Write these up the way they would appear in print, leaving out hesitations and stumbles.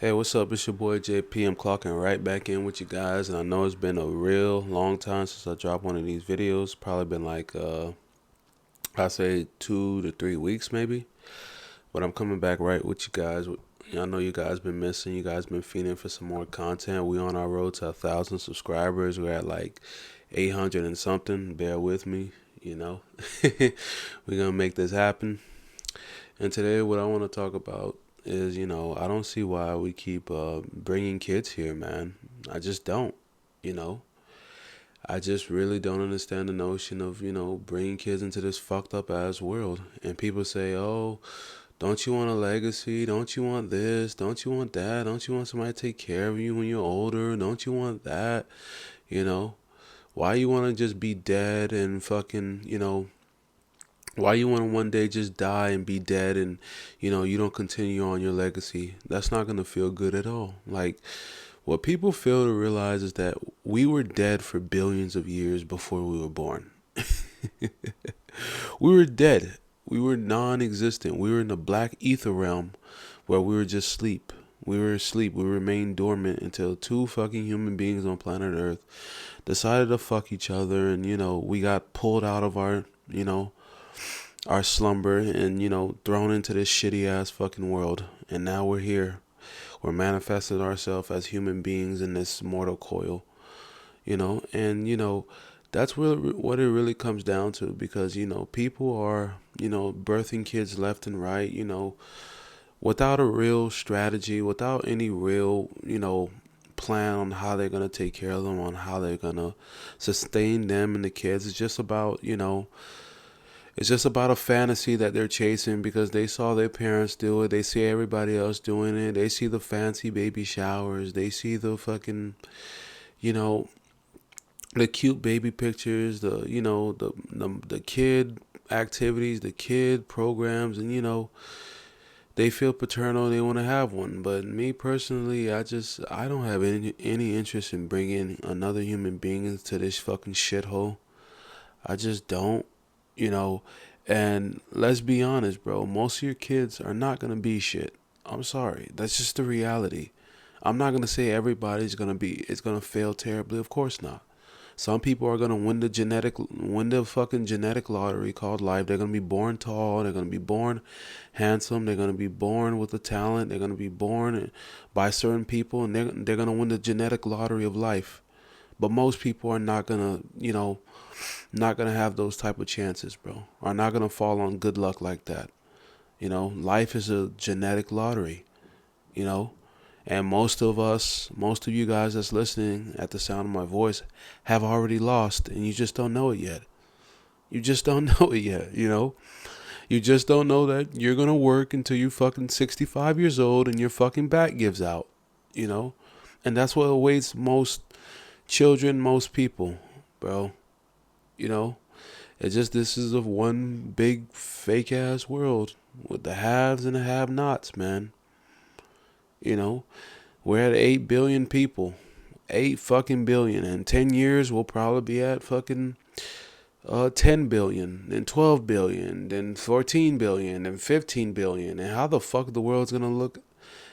Hey, what's up? It's your boy JP. I'm clocking right back in with you guys, and I know it's been a real long time since I dropped one of these videos. Probably been like I say 2 to 3 weeks maybe. But I'm coming back right with you guys. I know you guys been missing. You guys been feeding for some more content. We on our road to 1,000 subscribers. We're at like 800 and something. Bear with me. You know, we're gonna make this happen. And today, what I want to talk about is, I don't see why we keep bringing kids here, man. I just don't, you know. I just really don't understand the notion of, bringing kids into this fucked up ass world. And people say, oh, don't you want a legacy? Don't you want this? Don't you want that? Don't you want somebody to take care of you when you're older? Don't you want that? You know, why you want to just be dead and fucking, why you want to one day just die and be dead and you don't continue on your legacy? That's not going to feel good at all. Like, what people fail to realize is that we were dead for billions of years before we were born. We were dead. We were non-existent. We were in the black ether realm where we were just asleep. We were asleep. We remained dormant until two fucking human beings on planet Earth decided to fuck each other, and we got pulled out of our slumber and thrown into this shitty ass fucking world, and now we're here. We're manifesting ourselves as human beings in this mortal coil, and that's what it really comes down to, because people are birthing kids left and right, without a real strategy, without any real plan on how they're going to take care of them, on how they're going to sustain them and the kids. It's just about a fantasy that they're chasing because they saw their parents do it. They see everybody else doing it. They see the fancy baby showers. They see the fucking, you know, the cute baby pictures, the kid activities, the kid programs, and they feel paternal. They want to have one. But me personally, I don't have any interest in bringing another human being into this fucking shithole. I just don't, you know. And let's be honest, bro. Most of your kids are not gonna be shit. I'm sorry. That's just the reality. I'm not gonna say everybody's gonna be. It's gonna fail terribly. Of course not. Some people are gonna win the fucking genetic lottery called life. They're gonna be born tall. They're gonna be born handsome. They're gonna be born with a talent. They're gonna be born by certain people, and they're gonna win the genetic lottery of life. But most people are not gonna, not gonna have those type of chances, bro. Are not gonna fall on good luck like that. Life is a genetic lottery. You know, and most of you guys that's listening at the sound of my voice have already lost, and you just don't know it yet. You just don't know it yet. You just don't know that you're gonna work until you're fucking 65 years old and your fucking back gives out. You know, and that's what awaits most children, most people, bro. You know, it's just this is a one big fake ass world with the haves and the have nots, man. You know, we're at 8 billion people. 8 fucking billion. In 10 years, we'll probably be at fucking 10 billion, then 12 billion, then 14 billion, then 15 billion. And how the fuck the world's gonna look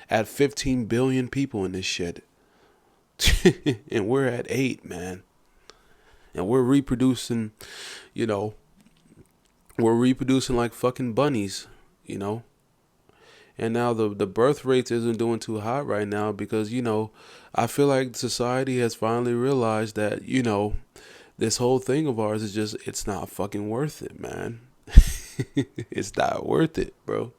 at 15 billion people in this shit? And we're at 8, man. And we're reproducing, you know, we're reproducing like fucking bunnies, you know. And now the birth rates isn't doing too hot right now because, I feel like society has finally realized that, this whole thing of ours is just, it's not fucking worth it, man. It's not worth it, bro.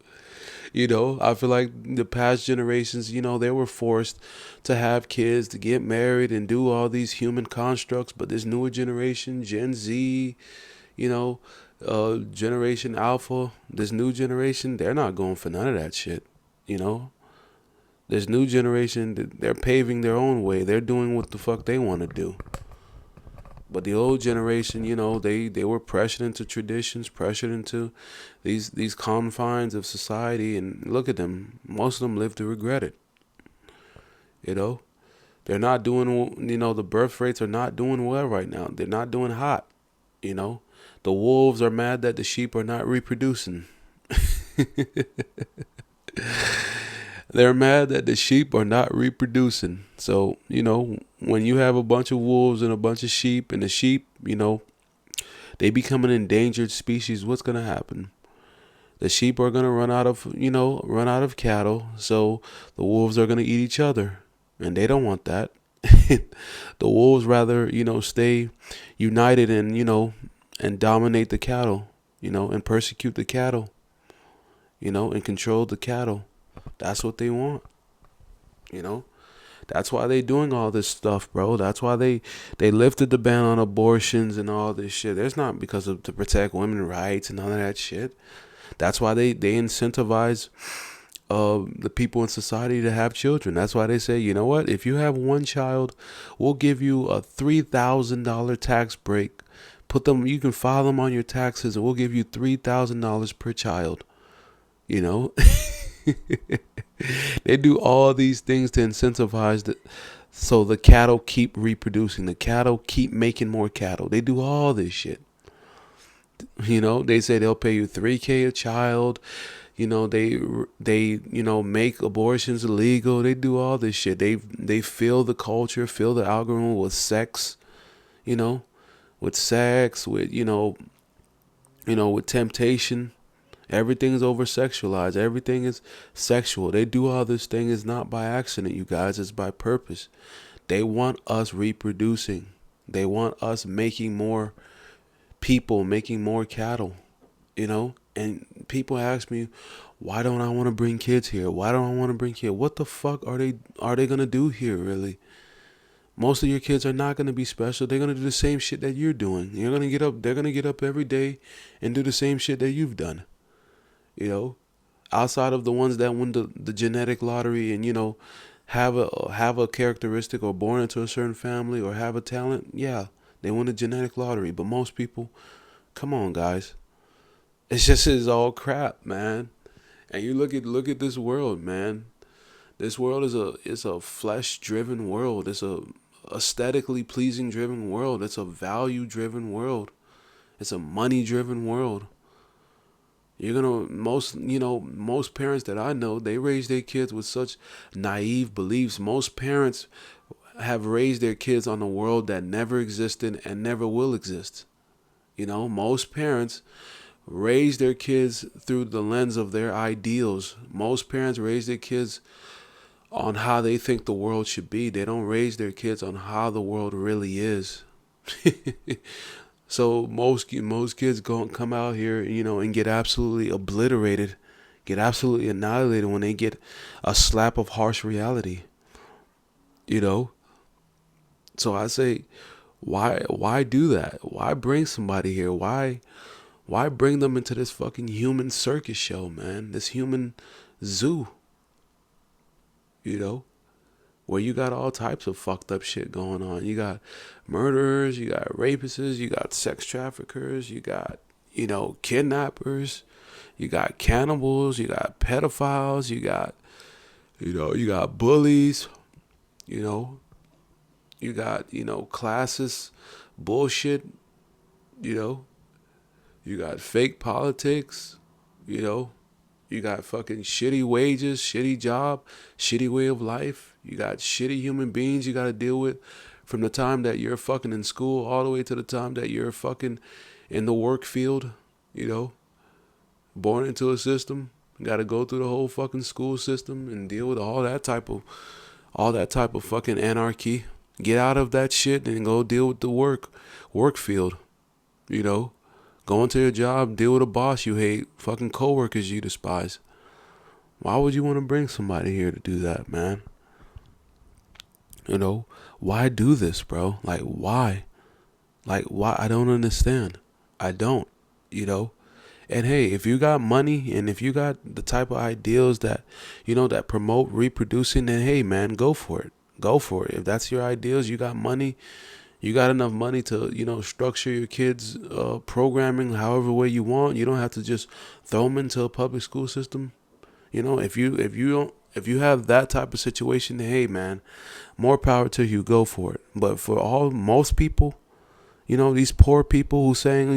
I feel like the past generations, they were forced to have kids, to get married and do all these human constructs. But this newer generation, Gen Z, you know, Generation Alpha, this new generation, they're not going for none of that shit. You know, this new generation, they're paving their own way. They're doing what the fuck they want to do. But the old generation, they were pressured into traditions, pressured into these confines of society, and look at them. Most of them live to regret it. You know, they're not doing. The birth rates are not doing well right now. They're not doing hot. You know, the wolves are mad that the sheep are not reproducing. They're mad that the sheep are not reproducing. So, when you have a bunch of wolves and a bunch of sheep, and the sheep, they become an endangered species, what's going to happen? The sheep are going to run out of cattle. So the wolves are going to eat each other. And they don't want that. The wolves rather, stay united and dominate the cattle, and persecute the cattle, and control the cattle. That's what they want, you know. That's why they doing all this stuff, bro. That's why they lifted the ban on abortions and all this shit. There's not because of to protect women's rights and all of that shit. That's why they incentivize the people in society to have children. That's why they say, you know what? If you have one child, we'll give you a $3,000 tax break. You can file them on your taxes, and we'll give you $3,000 per child. You know, they do all these things to incentivize so the cattle keep reproducing. The cattle keep making more cattle. They do all this shit. They say they'll pay you $3K a child. They make abortions illegal. They do all this shit. They fill the culture, fill the algorithm with sex. With sex, with temptation. Everything is over sexualized. Everything is sexual. They do all this thing is not by accident, you guys. It's by purpose. They want us reproducing. They want us making more people, making more cattle, And people ask me, why don't I want to bring kids here? Why don't I want to bring kids? What the fuck are they gonna do here, really? Most of your kids are not gonna be special. They're gonna do the same shit that you're doing. They're gonna get up every day and do the same shit that you've done. Outside of the ones that win the genetic lottery and have a characteristic or born into a certain family or have a talent, yeah, they win the genetic lottery. But most people, come on, guys, it's all crap, man. And you look at this world, man. This world is a flesh driven world. It's a aesthetically pleasing driven world. It's a value driven world. It's a money driven world. Most parents that I know, they raise their kids with such naive beliefs. Most parents have raised their kids on a world that never existed and never will exist. Most parents raise their kids through the lens of their ideals. Most parents raise their kids on how they think the world should be. They don't raise their kids on how the world really is. So most kids come out here, and get absolutely obliterated, get absolutely annihilated when they get a slap of harsh reality. So I say, why do that? Why bring somebody here? Why bring them into this fucking human circus show, man? This human zoo. Where you got all types of fucked up shit going on. You got murderers, you got rapists, you got sex traffickers, you got, kidnappers, you got cannibals, you got pedophiles, you got bullies, you got, classist bullshit, you got fake politics, you got fucking shitty wages, shitty job, shitty way of life. You got shitty human beings you got to deal with from the time that you're fucking in school all the way to the time that you're fucking in the work field, born into a system. You got to go through the whole fucking school system and deal with all that type of fucking anarchy. Get out of that shit and go deal with the work field, Go into your job, deal with a boss you hate, fucking coworkers you despise. Why would you want to bring somebody here to do that, man? Why do this, bro? Like, why? I don't understand. I don't, And hey, if you got money and if you got the type of ideals that, that promote reproducing, then hey, man, go for it. Go for it. If that's your ideals, you got money. You got enough money to, structure your kids' programming however way you want. You don't have to just throw them into a public school system. If you have that type of situation, hey man, more power to you. Go for it. But for most people, these poor people who saying,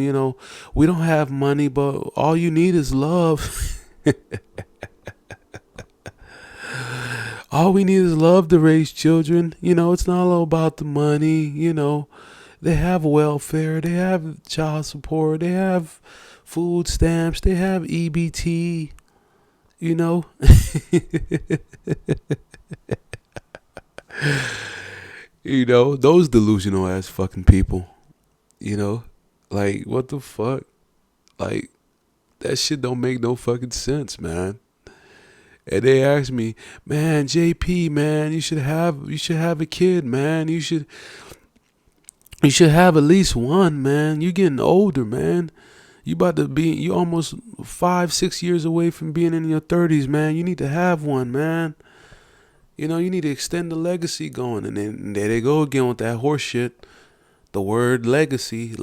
we don't have money, but all you need is love. All we need is love to raise children. It's not all about the money. They have welfare, they have child support, they have food stamps, they have EBT. You know, those delusional ass fucking people. You know, like what the fuck? Like that shit don't make no fucking sense, man. And they asked me, man, JP, man, you should have a kid, man. You should have at least one, man. You getting older, man. You almost 5, 6 years away from being in your 30s, man. You need to have one, man. You need to extend the legacy going. And then there they go again with that horse shit. The word legacy.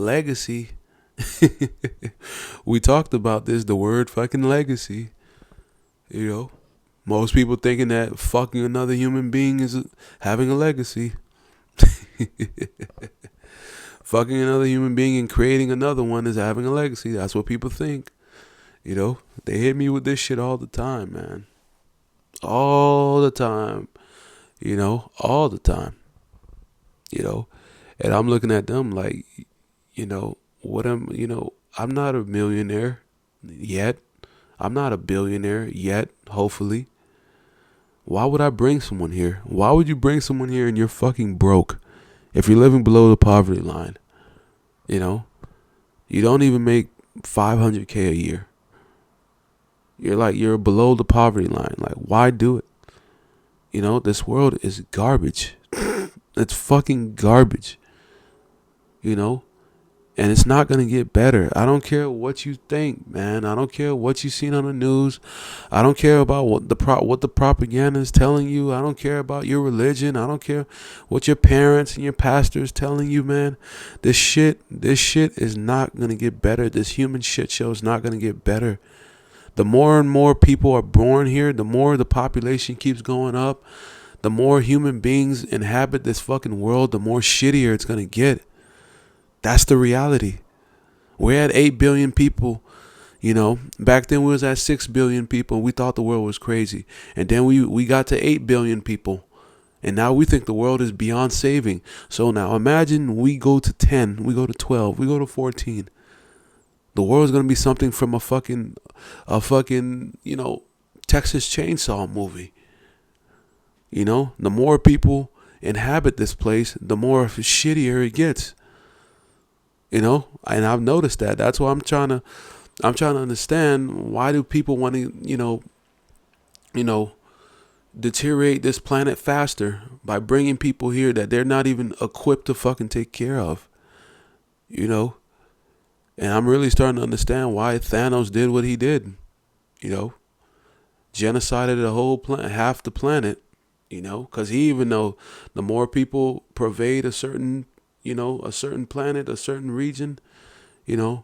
We talked about this, the word fucking legacy. You know, most people thinking that fucking another human being is having a legacy. Fucking another human being and creating another one is having a legacy. That's what people think. They hit me with this shit all the time, man. All the time. All the time. You know, and I'm looking at them like, I'm not a millionaire yet. I'm not a billionaire yet, hopefully. Why would I bring someone here? Why would you bring someone here and you're fucking broke? If you're living below the poverty line, you don't even make $500K a year. You're below the poverty line. Like, why do it? This world is garbage. It's fucking garbage. And it's not going to get better. I don't care what you think, man. I don't care what you've seen on the news. I don't care about what the propaganda is telling you. I don't care about your religion. I don't care what your parents and your pastors telling you, man. This shit is not going to get better. This human shit show is not going to get better. The more and more people are born here, the more the population keeps going up, the more human beings inhabit this fucking world, the more shittier it's going to get. That's the reality. We're at 8 billion people. Back then we was at 6 billion people and we thought the world was crazy. And then we got to 8 billion people. And now we think the world is beyond saving. So now imagine we go to 10, we go to 12, we go to 14. The world is going to be something from a fucking, Texas Chainsaw movie. The more people inhabit this place, the more shittier it gets. And I've noticed that. That's why I'm trying to understand, why do people want to, deteriorate this planet faster by bringing people here that they're not even equipped to fucking take care of. And I'm really starting to understand why Thanos did what he did. Genocided the whole planet, half the planet. Because he even know the more people pervade a certain planet, a certain region, the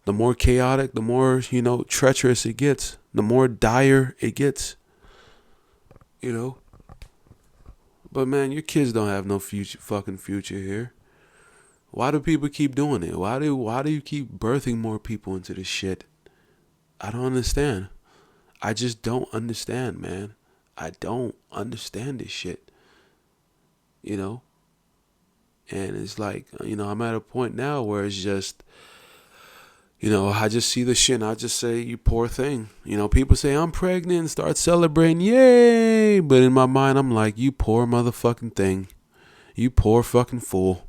more chaotic, the more, treacherous it gets, the more dire it gets, But man, your kids don't have no fucking future here. Why do people keep doing it? Why do you keep birthing more people into this shit? I don't understand. I just don't understand, man. I don't understand this shit. And it's like, I'm at a point now where it's just, I just see the shit and I just say, you poor thing. People say, I'm pregnant, start celebrating, yay. But in my mind, I'm like, you poor motherfucking thing. You poor fucking fool.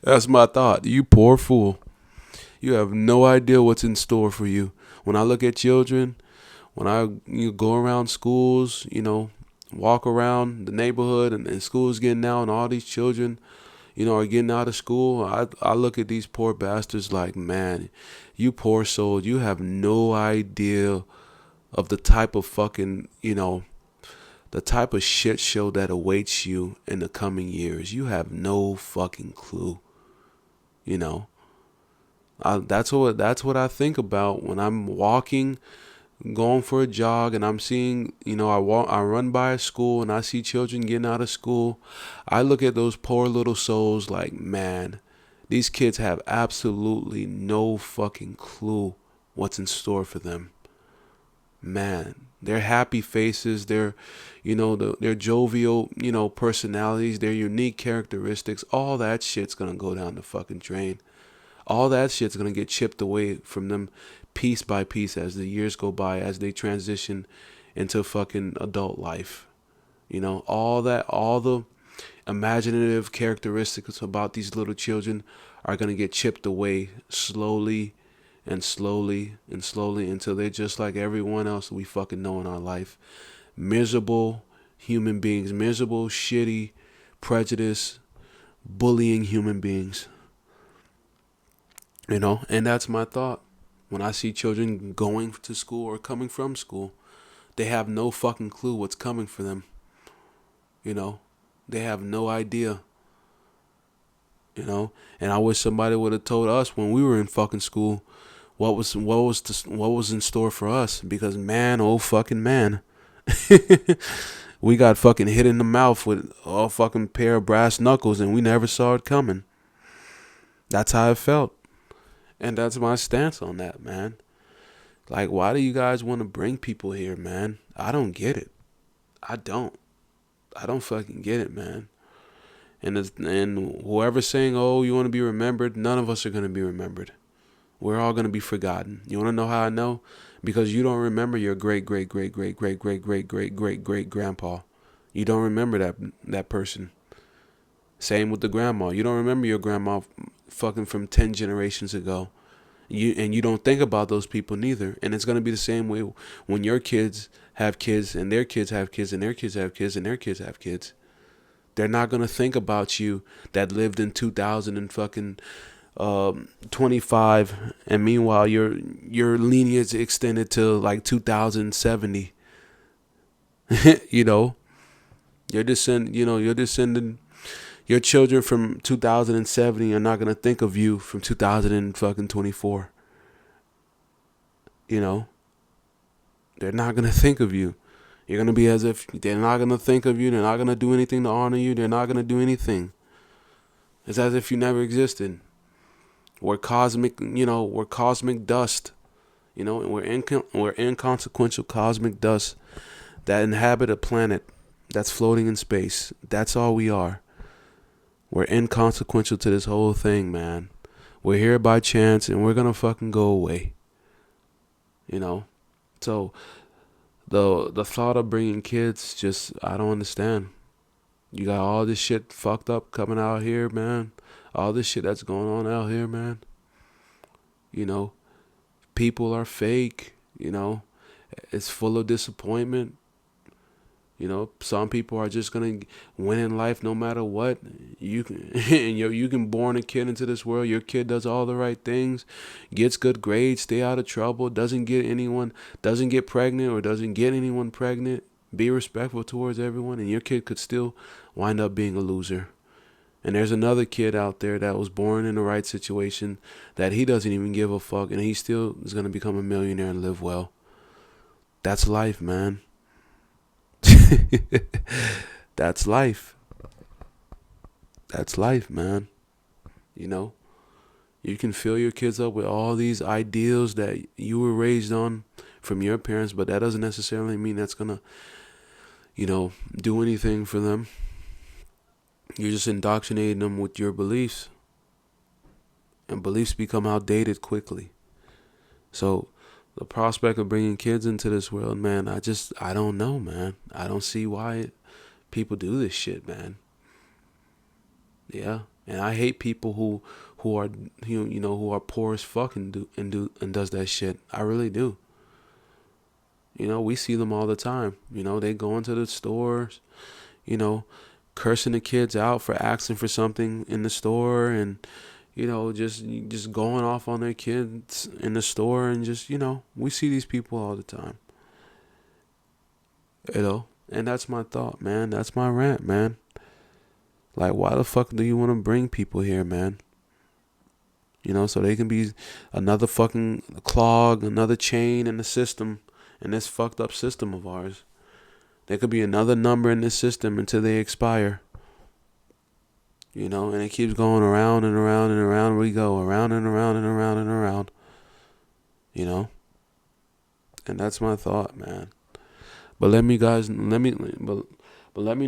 That's my thought. You poor fool. You have no idea what's in store for you. When I look at children, when I go around schools, walk around the neighborhood and schools getting out and all these children, are getting out of school, I look at these poor bastards like, man, you poor soul, you have no idea of the type of fucking, the type of shit show that awaits you in the coming years. You have no fucking clue. That's what I think about when I'm walking, going for a jog, and I'm seeing, I run by a school and I see children getting out of school. I look at those poor little souls like, man, these kids have absolutely no fucking clue what's in store for them. Man, Their happy faces, their jovial, personalities, their unique characteristics, all that shit's gonna go down the fucking drain. All that shit's gonna get chipped away from them piece by piece as the years go by, as they transition into fucking adult life. All the imaginative characteristics about these little children are gonna get chipped away slowly and slowly and slowly until they're just like everyone else we fucking know in our life. Miserable human beings, miserable, shitty, prejudiced, bullying human beings. And that's my thought. When I see children going to school or coming from school, they have no fucking clue what's coming for them. They have no idea. And I wish somebody would have told us when we were in fucking school what was in store for us, because man, oh fucking man, we got fucking hit in the mouth with a fucking pair of brass knuckles and we never saw it coming. That's how it felt. And that's my stance on that, man. Like, why do you guys want to bring people here, man? I don't get it. I don't fucking get it, man. And whoever's saying, oh, you want to be remembered, none of us are going to be remembered. We're all going to be forgotten. You want to know how I know? Because you don't remember your great great great great great great great great great great grandpa. You don't remember that person. Same with the grandma. You don't remember your grandma fucking from 10 generations ago. You don't think about those people neither. And it's going to be the same way when your kids have kids and their kids have kids and their kids have kids and their kids have kids. They're not going to think about you that lived in 2000 and fucking 25, and meanwhile your lineage extended to like 2070. You're descending. Your children from 2070 are not gonna think of you from 2024. They're not gonna think of you. You're gonna be as if they're not gonna think of you. They're not gonna do anything to honor you. They're not gonna do anything. It's as if you never existed. We're cosmic dust. We're inconsequential cosmic dust that inhabit a planet that's floating in space. That's all we are. We're inconsequential to this whole thing, man. We're here by chance and we're gonna fucking go away. So the thought of bringing kids, just, I don't understand. You got all this shit fucked up coming out here, man. All this shit that's going on out here, man. People are fake. It's full of disappointment. Some people are just gonna win in life no matter what. You can born a kid into this world. Your kid does all the right things, gets good grades, stay out of trouble, doesn't get pregnant or doesn't get anyone pregnant. Be respectful towards everyone, and your kid could still wind up being a loser. And there's another kid out there that was born in the right situation that he doesn't even give a fuck, and he still is gonna become a millionaire and live well. That's life, man. That's life. That's life, man. You can fill your kids up with all these ideals that you were raised on from your parents, but that doesn't necessarily mean that's gonna, do anything for them. You're just indoctrinating them with your beliefs, and beliefs become outdated quickly. So the prospect of bringing kids into this world, man, I don't know, man. I don't see why people do this shit, man. Yeah, and I hate people who are poor as fuck and does that shit. I really do. We see them all the time. They go into the stores, cursing the kids out for asking for something in the store, and just going off on their kids in the store, and just, we see these people all the time. And that's my thought, man. That's my rant, man. Like, why the fuck do you want to bring people here, man? So they can be another fucking clog, another chain in the system, in this fucked up system of ours. There could be another number in this system until they expire. And it keeps going around and around and around. We go around and around and around and around. And that's my thought, man. But let me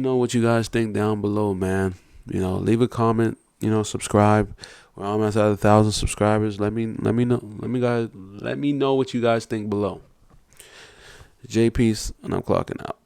know what you guys think down below, man. Leave a comment. Subscribe. We're almost at 1,000 subscribers. Let me know. Let me know what you guys think below. J Peace, and I'm clocking out.